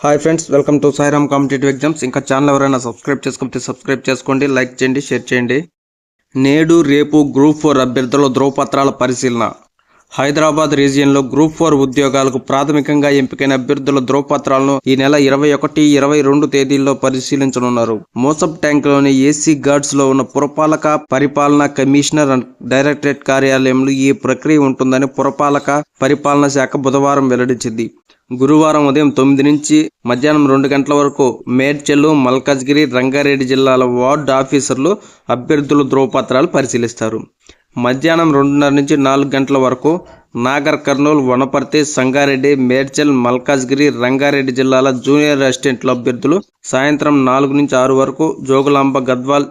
Hi friends, welcome to Sairam competitive exams. ఇంకా channel ఎవరైనా subscribe చేసుకోకపోతే సబ్స్క్రైబ్ చేసుకోండి, లైక్ చేయండి, షేర్ చేయండి. నేడు రేపు గ్రూప్ 4 అభ్యర్థుల ధ్రువపత్రాల పరిశీలన. హైదరాబాద్ రీజియన్లో గ్రూప్ 4 ఉద్యోగాలకు ప్రాథమికంగా ఎంపికైన అభ్యర్థుల ధ్రువపత్రాలను ఈ నెల 21, 22 తేదీల్లో పరిశీలించనున్నారు. మోసప్ ట్యాంక్లోని ఏసీ గార్డ్స్లో ఉన్న పురపాలక పరిపాలనా కమిషనర్ అండ్ డైరెక్టరేట్ కార్యాలయంలో ఈ ప్రక్రియ ఉంటుందని పురపాలక పరిపాలనా శాఖ బుధవారం వెల్లడించింది. గురువారం ఉదయం 9 నుంచి మధ్యాహ్నం 2 గంటల వరకు మేడ్చల్, మల్కాజ్గిరి, రంగారెడ్డి జిల్లాల వార్డు ఆఫీసర్లు అభ్యర్థుల ధ్రువపత్రాలు పరిశీలిస్తారు. మధ్యాహ్నం 2:30 నుంచి 4 గంటల వరకు నాగర్ కర్నూలు, వనపర్తి, సంగారెడ్డి, మేడ్చల్, మల్కాజ్గిరి, రంగారెడ్డి జిల్లాల జూనియర్ అసిస్టెంట్ల అభ్యర్థులు సాయంత్రం 4 నుంచి 6 వరకు జోగులాంబ, గద్వాల్,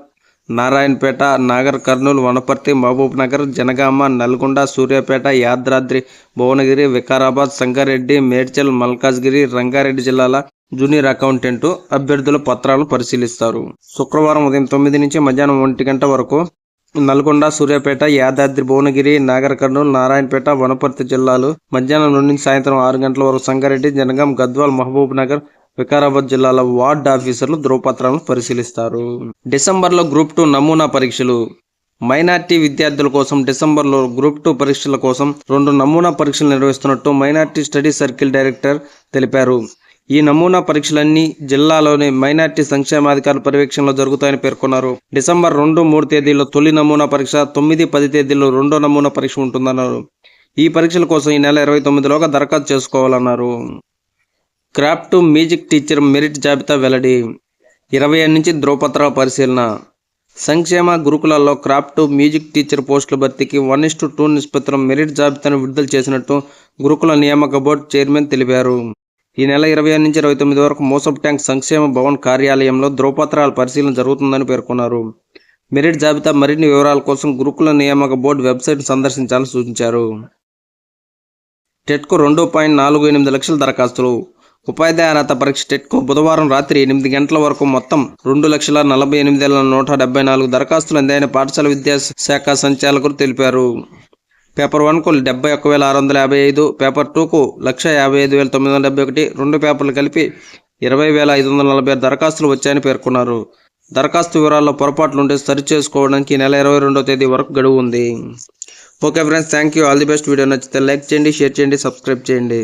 నారాయణపేట, నాగర్ కర్నూలు, వనపర్తి, మహబూబ్ నగర్, జనగామ, నల్గొండ, సూర్యాపేట, యాదాద్రి, భువనగిరి, వికారాబాద్, సంగారెడ్డి, మేడ్చల్, మల్కాజ్గిరి, రంగారెడ్డి జిల్లాల జూనియర్ అకౌంటెంట్ అభ్యర్థుల పత్రాలను పరిశీలిస్తారు. శుక్రవారం ఉదయం 9 నుంచి మధ్యాహ్నం 1 గంట వరకు నల్గొండ, సూర్యాపేట, యాదాద్రి, భువనగిరి, నాగర్ కర్నూలు, నారాయణపేట, వనపర్తి జిల్లాలు, మధ్యాహ్నం 2 నుంచి సాయంత్రం 6 గంటల వరకు సంగారెడ్డి, జనగాం, గద్వాల్, మహబూబ్ నగర్, వికారాబాద్ జిల్లాల వార్డు ఆఫీసర్లు ధ్రువపత్రాలను పరిశీలిస్తారు. డిసెంబర్లో గ్రూప్ 2 నమూనా పరీక్షలు. మైనార్టీ విద్యార్థుల కోసం డిసెంబర్లో గ్రూప్ 2 పరీక్షల కోసం 2 నమూనా పరీక్షలు నిర్వహిస్తున్నట్టు మైనార్టీ స్టడీ సర్కిల్ డైరెక్టర్ తెలిపారు. ఈ నమూనా పరీక్షలన్నీ జిల్లాలోని మైనార్టీ సంక్షేమాధికారుల పర్యవేక్షణలో జరుగుతాయని పేర్కొన్నారు. డిసెంబర్ 2, 3 తేదీల్లో తొలి నమూనా పరీక్ష, 9, 10 తేదీల్లో రెండో నమూనా పరీక్ష ఉంటుందన్నారు. ఈ పరీక్షల కోసం ఈ నెల 29లోగా దరఖాస్తు చేసుకోవాలన్నారు. క్రాఫ్ట్ మ్యూజిక్ టీచర్ మెరిట్ జాబితా వెల్లడి. 27 నుంచి ధ్రువపత్రాల పరిశీలన. సంక్షేమ గురుకులాల్లో క్రాఫ్ట్ మ్యూజిక్ టీచర్ పోస్టుల భర్తీకి 1:2 నిష్పత్తిలో మెరిట్ జాబితాను విడుదల చేసినట్టు గురుకుల నియామక బోర్డు చైర్మన్ తెలిపారు. ఈ నెల 27 నుంచి 29 వరకు మోసప్ ట్యాంక్ సంక్షేమ భవన్ కార్యాలయంలో ధ్రువపత్రాల పరిశీలన జరుగుతుందని పేర్కొన్నారు. మెరిట్ జాబితా మరిన్ని వివరాల కోసం గురుకుల నియామక బోర్డు వెబ్సైట్ సందర్శించాలని సూచించారు. టెట్కు 2.48 లక్షల దరఖాస్తులు. ఉపాధ్యాయ అర్హత పరీక్ష టెట్కు బుధవారం రాత్రి 8 గంటల వరకు మొత్తం 2,48,174 దరఖాస్తులు అందాయని పాఠశాల విద్యాశాఖ సంచాలకులు తెలిపారు. పేపర్ 1కు 71,655, పేపర్ 2కు 1,55,971, 2 పేపర్లు కలిపి 20,546 దరఖాస్తులు వచ్చాయని పేర్కొన్నారు. దరఖాస్తు వివరాల్లో పొరపాట్లుంటే సరిచేసుకోవడానికి ఈ నెల 22వ తేదీ వరకు గడువు ఉంది. Okay friends, thank you, all the best. Video నచ్చితే లైక్ చేయండి, షేర్ చేయండి, సబ్స్క్రైబ్ చేయండి.